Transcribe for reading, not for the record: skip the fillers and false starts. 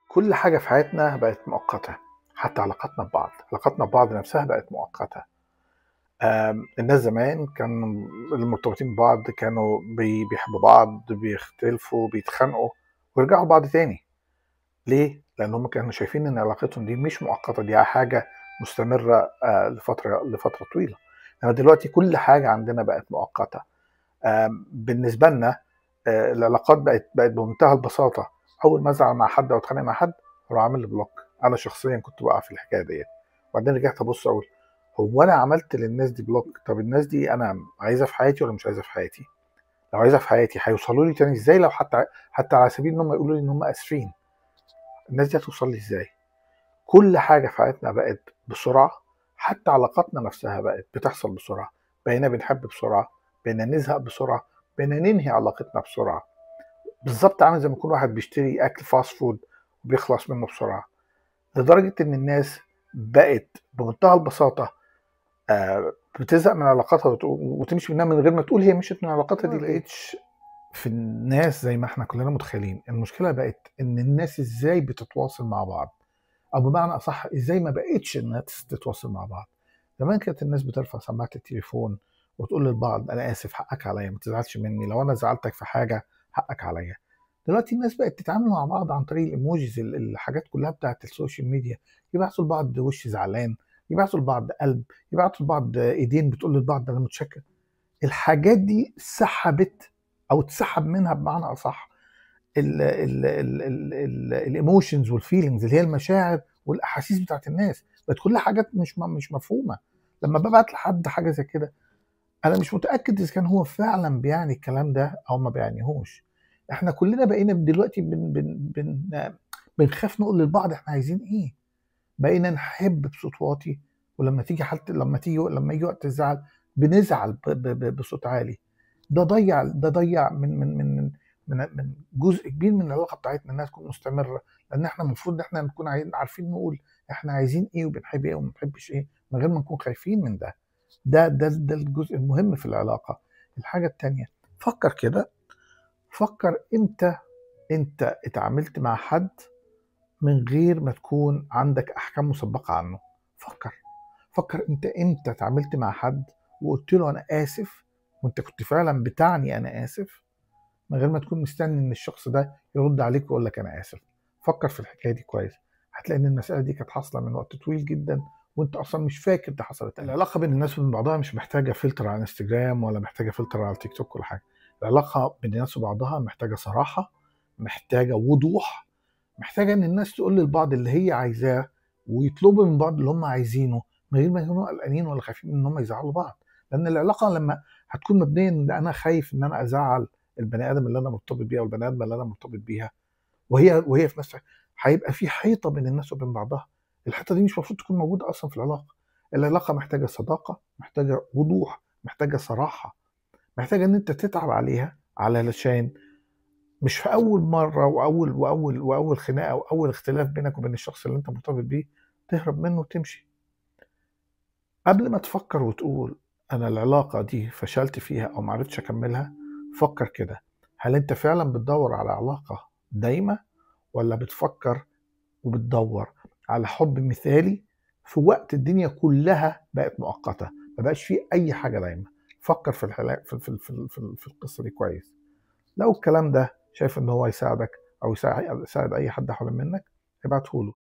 كل حاجة في حياتنا بقت مؤقتة، حتى علاقاتنا ببعض نفسها بقت مؤقتة. الناس زمان كانوا المرتبطين ببعض كانوا بيحبوا بعض، بيختلفوا، بيتخانقوا ويرجعوا لبعض تاني. ليه؟ لأن هم كانوا شايفين إن علاقتهم دي مش مؤقتة، دي حاجة مستمرة لفترة طويلة. إنما دلوقتي كل حاجة عندنا بقت مؤقتة. بالنسبة لنا العلاقات بقت بمنتهى البساطة. أول ما أزعل مع حد أو أتخانق مع حد أروح عامل له بلوك. أنا شخصيا كنت بقع في الحكاية ديت، وبعدين رجعت أبص أقول هو أنا عملت للناس دي بلوك؟ طب الناس دي أنا عايزها في حياتي ولا مش عايزها في حياتي؟ لو عايزها في حياتي هيوصلوا لي تاني إزاي؟ لو حتى على سبيل إن هم يقولوا لي إن هم آسفين، الناس دي هتوصل لي إزاي؟ كل حاجة في حياتنا بقت بسرعة، حتى علاقاتنا نفسها بقت بتحصل بسرعة. بقينا بنحب بسرعة، بقينا نزهق بسرعة، بقينا ننهي علاقتنا بسرعة. بالظبط عامل زي ما يكون واحد بيشتري أكل فاست فود وبيخلص منه بسرعة. لدرجة إن الناس بقت بمنتهى البساطة بتزهق من علاقاتها وتمشي منها من غير ما تقول هي مشيت من علاقاتها دي. لقيتش في الناس زي ما احنا كلنا متخيلين. المشكلة بقت إن الناس إزاي بتتواصل مع بعض، او بمعنى اصح ازاي ما بقتش الناس تتواصل مع بعض. زمان كانت الناس بترفع سماعه التليفون وتقول للبعض انا اسف، حقك عليا، ما تزعلش مني، لو انا زعلتك في حاجه حقك عليا. دلوقتي الناس بقت تتعامل مع بعض عن طريق الايموجيز، الحاجات كلها بتاعت السوشيال ميديا. يبعتوا لبعض وش زعلان، يبعتوا لبعض قلب، يبعتوا لبعض ايدين بتقول للبعض انا متشكر. الحاجات دي سحبت او اتسحب منها بمعنى اصح الايموشنز والفيلينجز اللي هي المشاعر والاحاسيس بتاعت الناس. بقت كلها حاجات مش مفهومه. لما ببعت لحد حاجه زي كده انا مش متاكد اذا كان هو فعلا بيعني الكلام ده او ما بيعنيهوش. احنا كلنا بقينا دلوقتي بنخاف نقول للبعض احنا عايزين ايه. بقينا نحب بصوت واطي، ولما تيجي حالة لما يجي وقت الزعل بنزعل بصوت عالي. ده ضيع من جزء كبير من العلاقه بتاعتنا انها تكون مستمره. لان احنا المفروض ان احنا نكون عارفين نقول احنا عايزين ايه وبنحب ايه وما بنحبش ايه من غير ما نكون خايفين من ده. ده الجزء المهم في العلاقه. الحاجه التانيه، فكر كده، فكر امتى انت اتعاملت مع حد من غير ما تكون عندك احكام مسبقه عنه. فكر انت امتى اتعاملت مع حد وقلت له انا اسف، وانت كنت فعلا بتعني انا اسف، من غير ما تكون مستني ان الشخص ده يرد عليك ويقول لك انا اسف. فكر في الحكايه دي كويس، هتلاقي ان المساله دي كانت حاصله من وقت طويل جدا وانت اصلا مش فاكر ده حصلت. العلاقه بين الناس وبين بعضها مش محتاجه فلتر على انستجرام ولا محتاجه فلتر على تيك توك ولا حاجه. العلاقه بين الناس وبعضها محتاجه صراحه، محتاجه وضوح، محتاجه ان الناس تقول للبعض اللي هي عايزاه ويطلبوا من بعض اللي هم عايزينه من غير ما يكونوا قلقانين ولا خايفين ان هم يزعلوا بعض. لان العلاقه لما هتكون مبنيه ان انا خايف ان انا ازعل البني ادم اللي انا مرتبط بيها والبني ادم اللي انا مرتبط بيها، وهي في نفسها، هيبقى في حيطه بين الناس وبين بعضها. الحيطه دي مش المفروض تكون موجوده اصلا في العلاقه. العلاقه محتاجه صداقه، محتاجه وضوح، محتاجه صراحه، محتاجه ان انت تتعب عليها علشان مش في اول مره واول خناقه او اول اختلاف بينك وبين الشخص اللي انت مرتبط بيه تهرب منه وتمشي. قبل ما تفكر وتقول انا العلاقه دي فشلت فيها او معرفتش اكملها، فكر كده، هل انت فعلا بتدور على علاقه دايمه ولا بتفكر وبتدور على حب مثالي في وقت الدنيا كلها بقت مؤقته، ما بقاش فيه اي حاجه دايمه. فكر في في القصه دي كويس. لو الكلام ده شايف ان هو يساعدك او يساعد اي حد حوالين منك ابعته له.